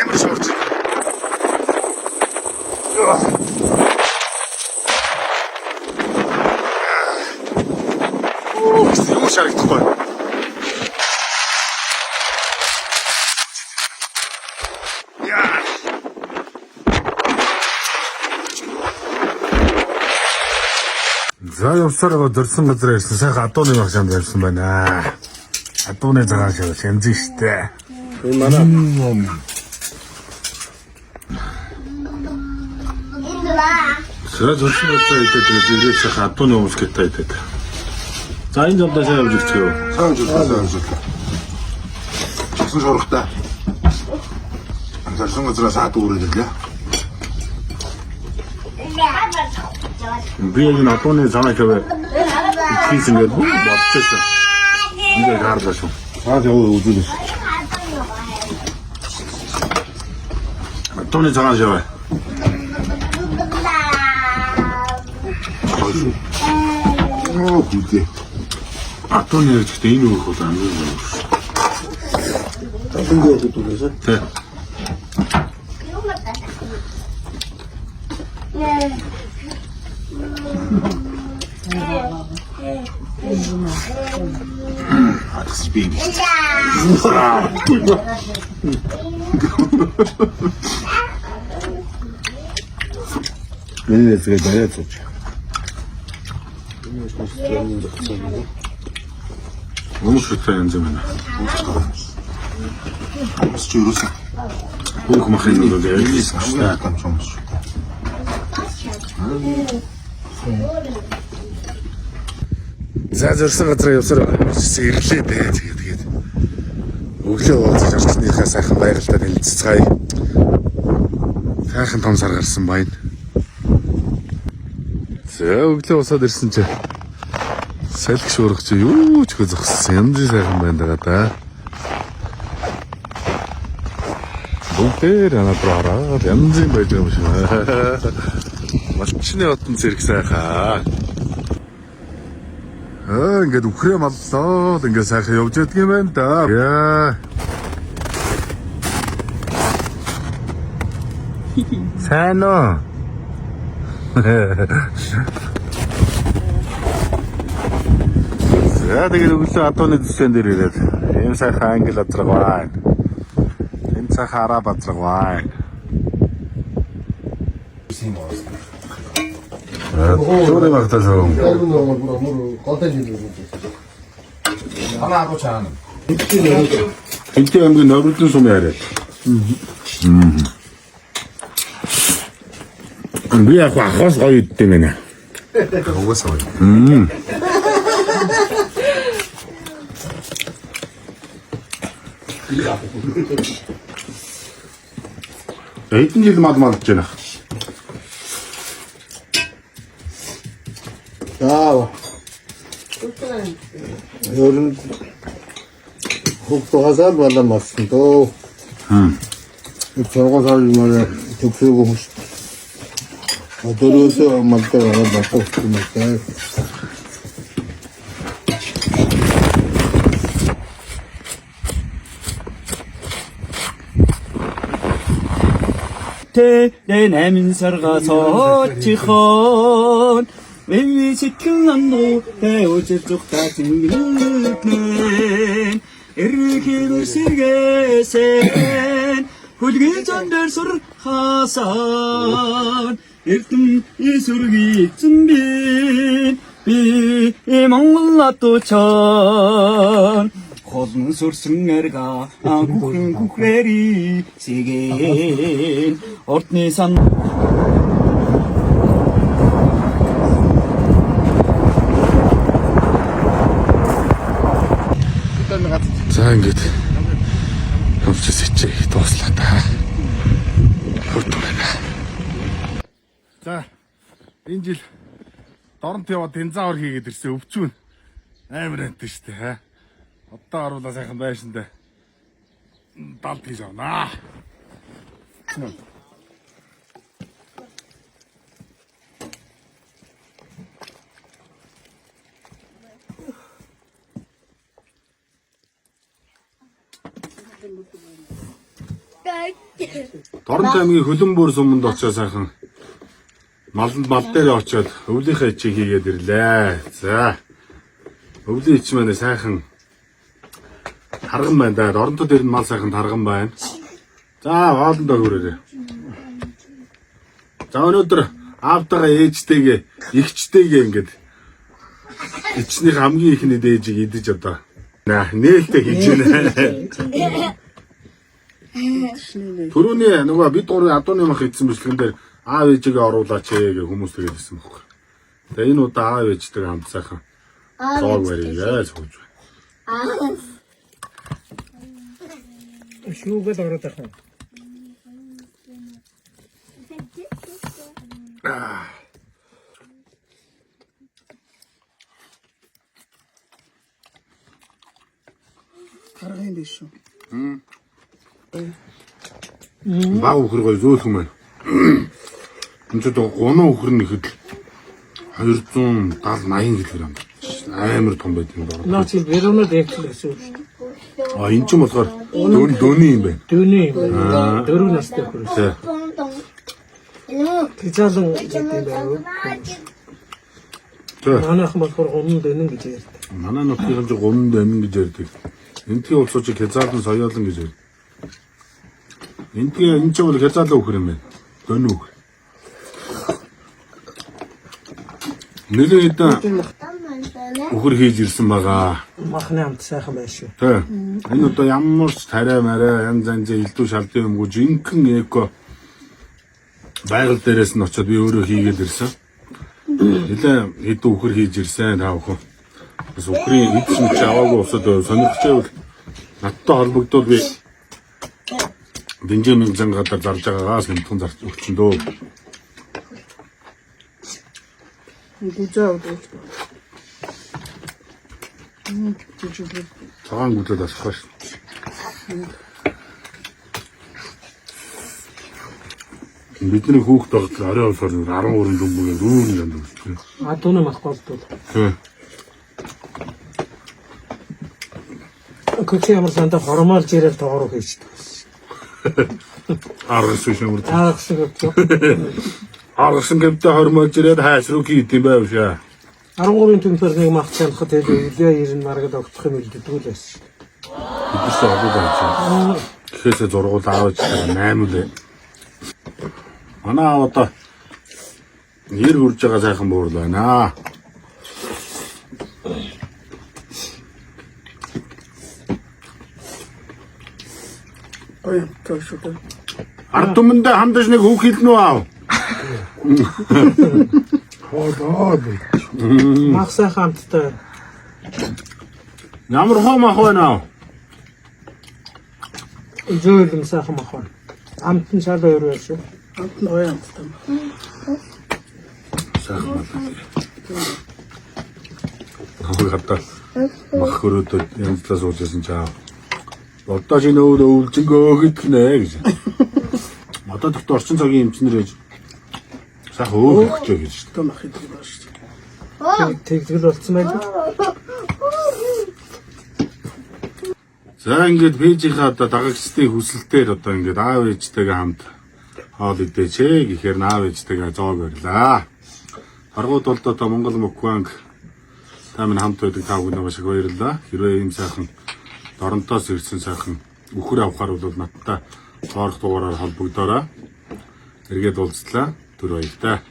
ингэж орж. Юу шарагдахгүй. За явсараа дөрсөн газар ирсэн. Сайхан адууны багшаанд явсан байна. Адууны цагаан шав шимжин штэ. Энэ манай Сэрэ дөрсөн газар идэх сайхан адууны өмсгөтэй идэх. За энэ жамдаа сайн явж ирчихв. Сайн явж ирлээ. Чигсэн шуургатай. Дөрсөн газараас адуу үргэлжлээ. Би энэ адууны цагаан шав ихээс ингээд бодчихсон. Ингээд хаарлаа шүү. Цаад явуу үзүүлээ. Адууны цагаан шав. Оо бүдээ. Адууны хэрэгтэй энэ үг бол амин юм шүү. Ингээд хэлүүлээ. Тэ. That's big. Мне это нравится. Ну что ты не заменяешь? Что руса? Ух, махрин надо делать. Что там чём? За зөрсөн газар явсаар ирлээ дээ. Тэгээд өглөө уулзаж орчныхаа сайхан байгальтай танилццгаая. Сайхан том сар гарсан байна. За өглөө усаад ирсэн чи салхи шуурах чи юу ч хөө зогссон. Янз сайхан байна даа да. Бүгдээр анаадраа янз юм байж байгаа юм шиг. Малчны отон зэрэг сайхан. Ингээд үхрээ маллоо. Ингээд сайхан явж ядг юм байна да. Яа. Сайн уу? За тэгээд өглөө адууны төсвөн дээр ирээд ийм сайхан англи азраг байна. Энэ сайхан араб азраг байна. Өөрөө магтаасаа. 하나하고 잘 하는. 이때 암긴 너블든 소매 아래. 우리가 과거서 거기 때문에. 먹었어. 에이튼 일도 맞았잖아. 야, 요즘 혹독하사 받아봤습니다. 저거 살면은 득수고 들어서 맞다가 맞고 싶으니까. 내 내민설 가서 지хон 왜 지킬남도 배우지 쪽다 징기는 이르기를 실게센 후디기 전달 소를 하산 일등 이수르기 준비 비 몽골라또 천 고든 소승내가 국회리 세계 얼니산 За ингээд явчихс чи дууслаа та. Хурд байна. За энэ жил Доронт яваад тэнцаавар хийгээд ирсэн өвчүүн амар антай штэ хаа. Одоо оруулаа сайхан байшинтай. Далд хийж авнаа. Дорн аймгийн Хөлбөмбөр суманд очиж сайхан мал дээр очиод өвлийнхээ чиг хийгээд ирлээ. За. Өвлийн ич маань сайхан тарган байна да. Дорнтод ирэн мал сайхан тарган байна. За, хоолндоо хүрээрээ. За өнөөдөр аавтайгаа ээжтэйгээ, ихчтэйгээ ингээд ичнийх хамгийн ихний дээжийг идэж одоо нээлттэй хийж байна. Түрүүний нөгөө бид гурван адууны мах идсэн бичлэгэн дээр аав ээжигээ оруулаач гэж хүмүүс тэгэлсэн байхгүй. Тэгээ энэ удаа аав ээжтэйгээ хамт сайхан зоог барьяа сууж байна. Шүүгэл ороод ахна. Харахын биш шүү. Баг өхөр гоё зөөлхөн байна. Энд ч гоноо өхөр нь ихэд 270 80 кг. Амар том байт юм байна. Наач веронод дэвчлээ шүү. А энэ ч юм болохоор дөөний юм байна. Дөөний юм байна. 4 настай хүрээ. Тий. Тэжаалан гэдэг юм байна. Тий. Манайхан болохоор гомн дэнэн гэж ярьдаг. Манай нутгийн чинь гомн дэмэн гэж ярьдаг. Энтгийн улсууч хязаалан соёолон гэж ярьдаг. Энтгийн энэ ч бол хязаалан өхөр юм байна. Дөнөө өхөр. Нэлээд хэдэн өхөр хийж ирсэн байгаа. Махны амт сайхан байна шүү. Тий. Энэ одоо ямар ч тариа мараа янз янзын элдв шалдын юмгүй жинхэнэ эко байгаль дээрээс нь очиод би өөрөө хийгээд ирсэн. Нэлээ хэдэн өхөр хийж ирсэн таа өхөө. Бас өхрийн эдсэн чи аваагүй усад сонирхчихвэл надтай холбогдвол би Бенжамин Зангадар зарж байгаагаас нэмтэн зарч өгсөн дөө. Гүжээ өгдөг. Цагаан гүлээд асах ш. Бидний хүүхд тоглол орой усаар 13 дүнгийн дүүн юм дүү. Адууны мах болдвол. Тий. Көч ямар санда хормоолж ирэл тоороо хийчихдэг. Аргас шимэр. Аагс өгч. Аргасан гэмтэ хормоолж ирээд хайш руу хийд юм байв шээ. 13-ын түнхээр нэг мах чанахад хэлээ илээ 90 маргад огцох юм илддэг л байсан. Бидээс олоод байна. Гэхээсээ зургуул аавч 8 үлээ. Манай аав одоо нэр хурж байгаа сайхан буур байна. Ой, тоош. Ард түмэндээ хамдаж нэг хүүх хэлнэ үү аав? Мах сайхан амттай. Ямар хоо мах байна аа? Зөөлөн сайхан мах байна. Амт нь шал өөр байх шүү. Амт нь гоё амттай. Сайхан байна. Хөөе хатаа. Мах хөрөөд янзлаа суужсэн чаа. Одоо шинэ өвлжөнгөө гэдгнэ гэж. Одоо тэгт орчин цагийн эмчнэр ээж сайхан өөхөж гэж шүү. Том ах идэг байна шүү. Тэгтгэл болцсон байлгүй. За ингээд пэйжийнхаа одоо дагагчдын хүсэлтээр одоо ингээд аав ээжтэйгээ хамт хоол идээч гэхээр аав ээжтэйгээ зоог барьлаа. Харгууд бол одоо Монгол Мукбанк таймын хамт байдаг тав хүн маш их баярлалаа. Хэрвээ ийм сайхан Доронтоос ирсэн сайхан өхөр авахар бол надтай доорх дугаараар холбогдоорой. Эргээд уулзлаа. Түр баяртай.